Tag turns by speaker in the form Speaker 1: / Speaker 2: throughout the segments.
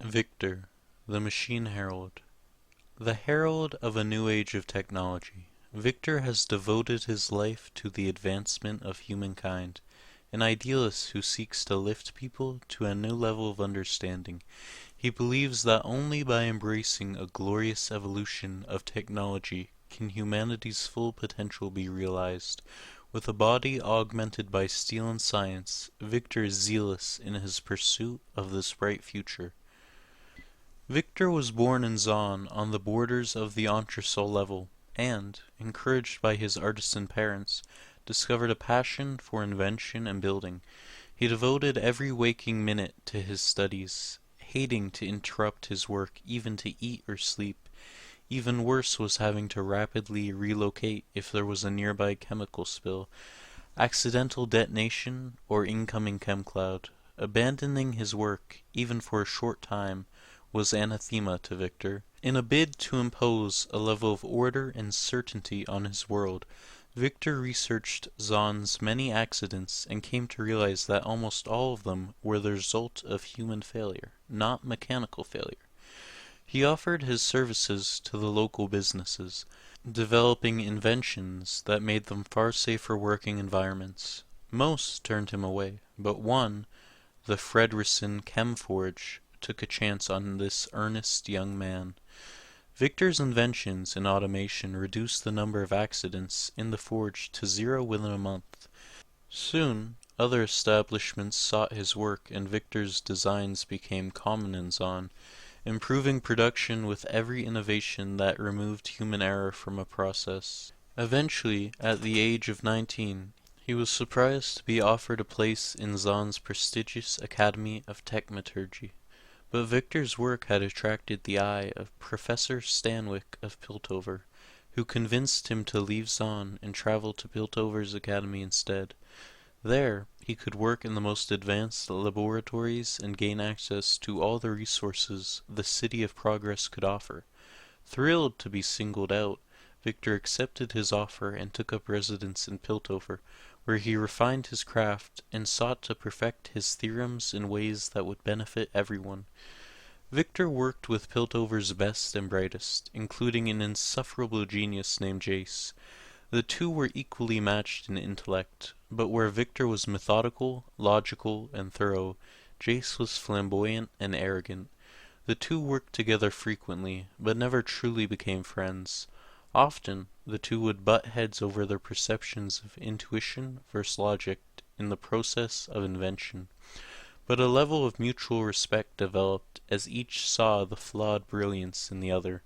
Speaker 1: Viktor, the Machine Herald. The herald of a new age of technology, Viktor has devoted his life to the advancement of humankind, an idealist who seeks to lift people to a new level of understanding. He believes that only by embracing a glorious evolution of technology can humanity's full potential be realized. With a body augmented by steel and science, Viktor is zealous in his pursuit of this bright future. Viktor was born in Zon on the borders of the entresol level, and, encouraged by his artisan parents, discovered a passion for invention and building. He devoted every waking minute to his studies, hating to interrupt his work even to eat or sleep. Even worse was having to rapidly relocate if there was a nearby chemical spill, accidental detonation, or incoming chem cloud. Abandoning his work, even for a short time, was anathema to Viktor. In a bid to impose a level of order and certainty on his world, Viktor researched Zon's many accidents and came to realize that almost all of them were the result of human failure, not mechanical failure. He offered his services to the local businesses, developing inventions that made them far safer working environments. Most turned him away, but one, the Fredrickson Chemforge, took a chance on this earnest young man. Viktor's inventions in automation reduced the number of accidents in the forge to zero within a month. Soon, other establishments sought his work and Viktor's designs became common in Zon, improving production with every innovation that removed human error from a process. Eventually, at the age of 19, he was surprised to be offered a place in Zon's prestigious Academy of Techmetallurgy. But Viktor's work had attracted the eye of Professor Stanwyck of Piltover, who convinced him to leave Zon and travel to Piltover's academy instead. There, he could work in the most advanced laboratories and gain access to all the resources the City of Progress could offer. Thrilled to be singled out, Viktor accepted his offer and took up residence in Piltover, where he refined his craft and sought to perfect his theorems in ways that would benefit everyone. Viktor worked with Piltover's best and brightest, including an insufferable genius named Jace. The two were equally matched in intellect, but where Viktor was methodical, logical, and thorough, Jace was flamboyant and arrogant. The two worked together frequently, but never truly became friends. Often, the two would butt heads over their perceptions of intuition versus logic in the process of invention. But a level of mutual respect developed as each saw the flawed brilliance in the other.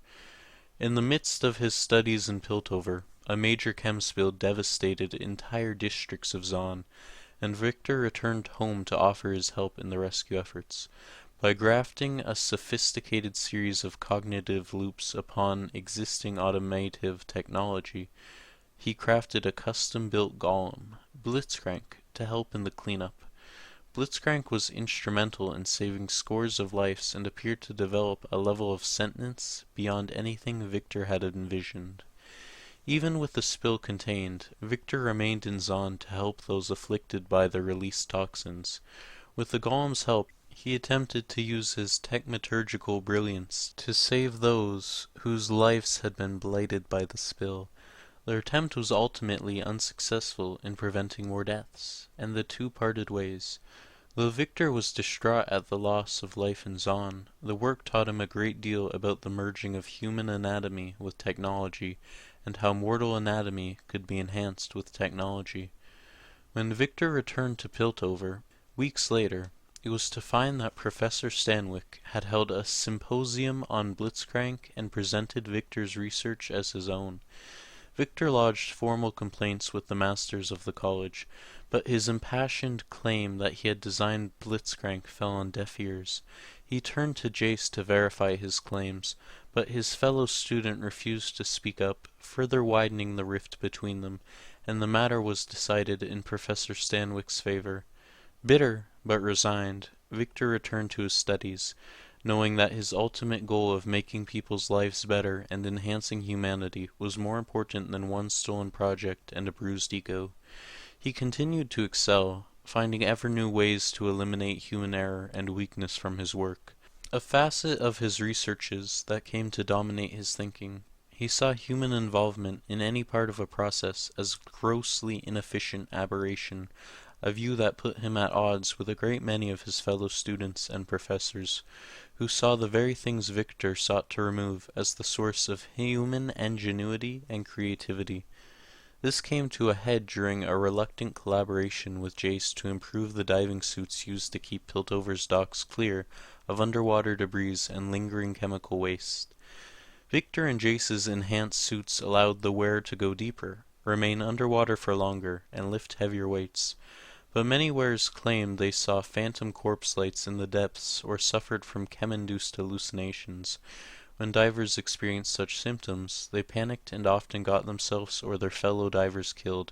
Speaker 1: In the midst of his studies in Piltover, a major chem spill devastated entire districts of Zon, and Viktor returned home to offer his help in the rescue efforts. By grafting a sophisticated series of cognitive loops upon existing automotive technology, he crafted a custom-built golem, Blitzcrank, to help in the cleanup. Blitzcrank was instrumental in saving scores of lives and appeared to develop a level of sentience beyond anything Viktor had envisioned. Even with the spill contained, Viktor remained in Zon to help those afflicted by the released toxins. With the golem's help, he attempted to use his techmeturgical brilliance to save those whose lives had been blighted by the spill. Their attempt was ultimately unsuccessful in preventing more deaths, and the two parted ways. Though Viktor was distraught at the loss of life in Zon, the work taught him a great deal about the merging of human anatomy with technology, and how mortal anatomy could be enhanced with technology. When Viktor returned to Piltover, weeks later, it was to find that Professor Stanwyck had held a symposium on Blitzcrank and presented Viktor's research as his own. Viktor lodged formal complaints with the masters of the college, but his impassioned claim that he had designed Blitzcrank fell on deaf ears. He turned to Jace to verify his claims, but his fellow student refused to speak up, further widening the rift between them, and the matter was decided in Professor Stanwyck's favor. Bitter, but resigned, Viktor returned to his studies, knowing that his ultimate goal of making people's lives better and enhancing humanity was more important than one stolen project and a bruised ego. He continued to excel, finding ever new ways to eliminate human error and weakness from his work. A facet of his researches that came to dominate his thinking. He saw human involvement in any part of a process as grossly inefficient aberration, a view that put him at odds with a great many of his fellow students and professors, who saw the very things Viktor sought to remove as the source of human ingenuity and creativity. This came to a head during a reluctant collaboration with Jace to improve the diving suits used to keep Piltover's docks clear of underwater debris and lingering chemical waste. Viktor and Jace's enhanced suits allowed the wearer to go deeper, remain underwater for longer, and lift heavier weights. But many wearers claimed they saw phantom corpse lights in the depths or suffered from chem-induced hallucinations. When divers experienced such symptoms, they panicked and often got themselves or their fellow divers killed.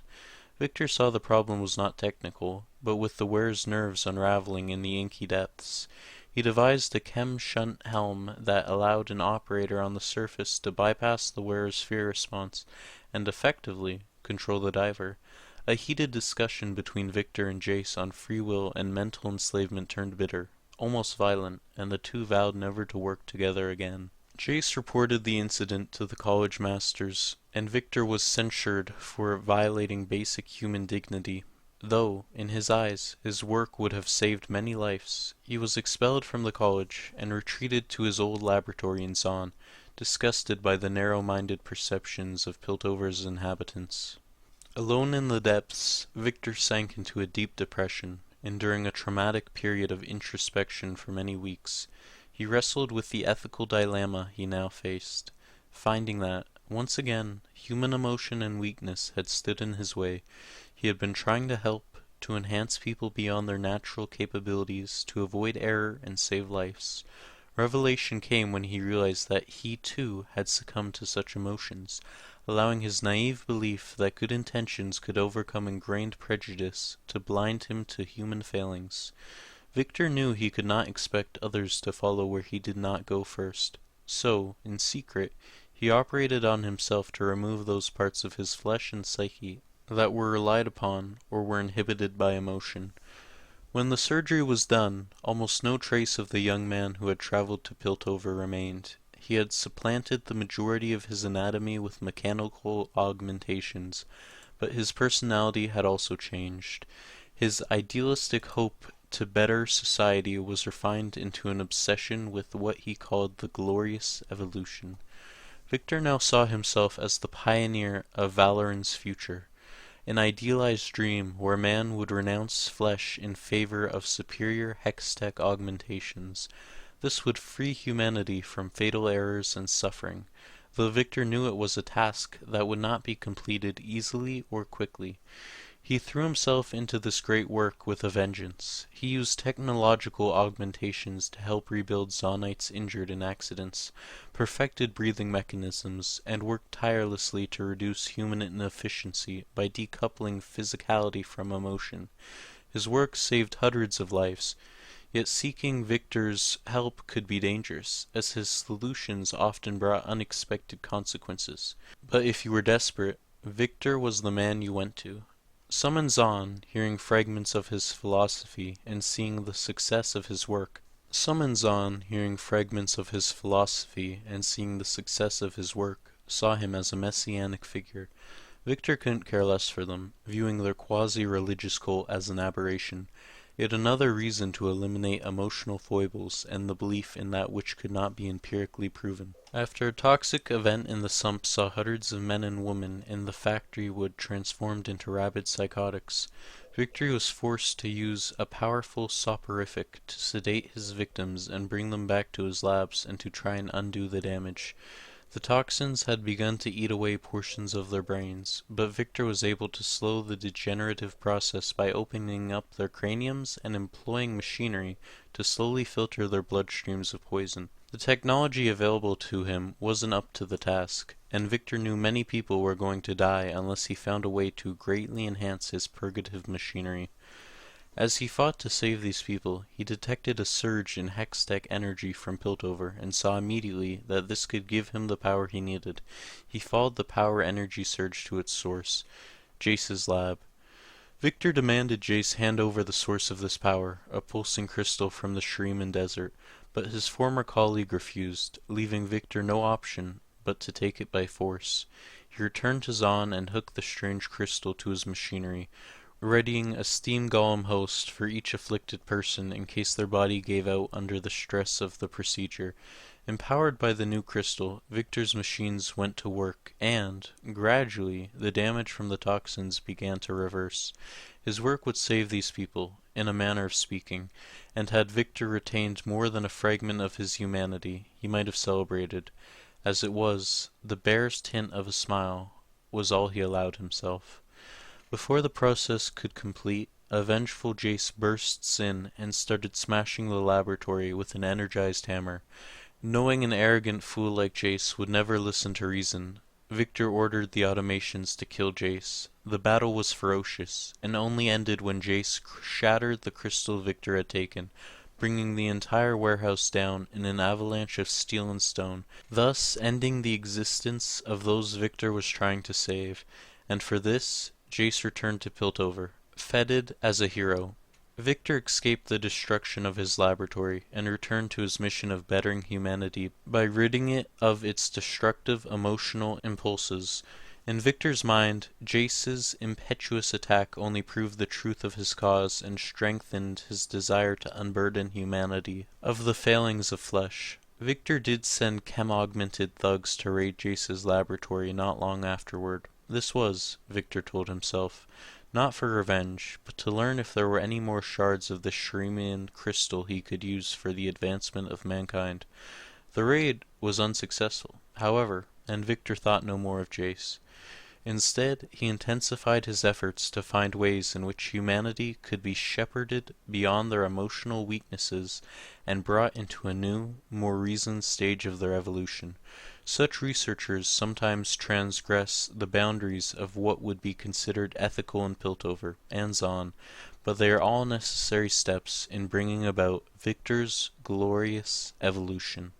Speaker 1: Viktor saw the problem was not technical, but with the wearer's nerves unraveling in the inky depths. He devised a chem-shunt helm that allowed an operator on the surface to bypass the wearer's fear response and effectively control the diver. A heated discussion between Viktor and Jace on free will and mental enslavement turned bitter, almost violent, and the two vowed never to work together again. Jace reported the incident to the college masters, and Viktor was censured for violating basic human dignity. Though, in his eyes, his work would have saved many lives, he was expelled from the college and retreated to his old laboratory in Zon, disgusted by the narrow-minded perceptions of Piltover's inhabitants. Alone in the depths, Viktor sank into a deep depression, enduring a traumatic period of introspection for many weeks. He wrestled with the ethical dilemma he now faced, finding that, once again, human emotion and weakness had stood in his way. He had been trying to help, to enhance people beyond their natural capabilities, to avoid error and save lives. Revelation came when he realized that he too had succumbed to such emotions, allowing his naive belief that good intentions could overcome ingrained prejudice to blind him to human failings. Viktor knew he could not expect others to follow where he did not go first. So, in secret, he operated on himself to remove those parts of his flesh and psyche that were relied upon or were inhibited by emotion. When the surgery was done, almost no trace of the young man who had traveled to Piltover remained. He had supplanted the majority of his anatomy with mechanical augmentations, but his personality had also changed. His idealistic hope to better society was refined into an obsession with what he called the glorious evolution. Viktor now saw himself as the pioneer of Valoran's future, an idealized dream where man would renounce flesh in favor of superior hextech augmentations. This would free humanity from fatal errors and suffering, though Viktor knew it was a task that would not be completed easily or quickly. He threw himself into this great work with a vengeance. He used technological augmentations to help rebuild Zonites injured in accidents, perfected breathing mechanisms, and worked tirelessly to reduce human inefficiency by decoupling physicality from emotion. His work saved hundreds of lives, yet seeking Viktor's help could be dangerous, as his solutions often brought unexpected consequences. But if you were desperate, Viktor was the man you went to. Some in Zon, hearing fragments of his philosophy and seeing the success of his work, saw him as a messianic figure. Viktor couldn't care less for them, viewing their quasi-religious cult as an aberration. Yet another reason to eliminate emotional foibles and the belief in that which could not be empirically proven. After a toxic event in the sump saw hundreds of men and women in the factory wood transformed into rabid psychotics, Viktor was forced to use a powerful soporific to sedate his victims and bring them back to his labs and to try and undo the damage. The toxins had begun to eat away portions of their brains, but Viktor was able to slow the degenerative process by opening up their craniums and employing machinery to slowly filter their bloodstreams of poison. The technology available to him wasn't up to the task, and Viktor knew many people were going to die unless he found a way to greatly enhance his purgative machinery. As he fought to save these people, he detected a surge in hextech energy from Piltover and saw immediately that this could give him the power he needed. He followed the power energy surge to its source, Jace's lab. Victor demanded Jace hand over the source of this power, a pulsing crystal from the Shreeman desert, but his former colleague refused, leaving Victor no option but to take it by force. He returned to Zahn and hooked the strange crystal to his machinery, readying a steam golem host for each afflicted person in case their body gave out under the stress of the procedure. Empowered by the new crystal, Victor's machines went to work, and, gradually, the damage from the toxins began to reverse. His work would save these people, in a manner of speaking, and had Victor retained more than a fragment of his humanity, he might have celebrated. As it was, the barest hint of a smile was all he allowed himself. Before the process could complete, a vengeful Jace bursts in and started smashing the laboratory with an energized hammer. Knowing an arrogant fool like Jace would never listen to reason, Victor ordered the automations to kill Jace. The battle was ferocious, and only ended when Jace shattered the crystal Victor had taken, bringing the entire warehouse down in an avalanche of steel and stone, thus ending the existence of those Victor was trying to save. And for this, Jace returned to Piltover, feted as a hero. Victor escaped the destruction of his laboratory and returned to his mission of bettering humanity by ridding it of its destructive emotional impulses. In Victor's mind, Jace's impetuous attack only proved the truth of his cause and strengthened his desire to unburden humanity of the failings of flesh. Victor did send chem-augmented thugs to raid Jace's laboratory not long afterward. This was, Victor told himself, not for revenge, but to learn if there were any more shards of the Shreemian crystal he could use for the advancement of mankind. The raid was unsuccessful, however, and Victor thought no more of Jace. Instead, he intensified his efforts to find ways in which humanity could be shepherded beyond their emotional weaknesses and brought into a new, more reasoned stage of their evolution. Such researchers sometimes transgress the boundaries of what would be considered ethical in Piltover and Zahn, but they are all necessary steps in bringing about Victor's glorious evolution.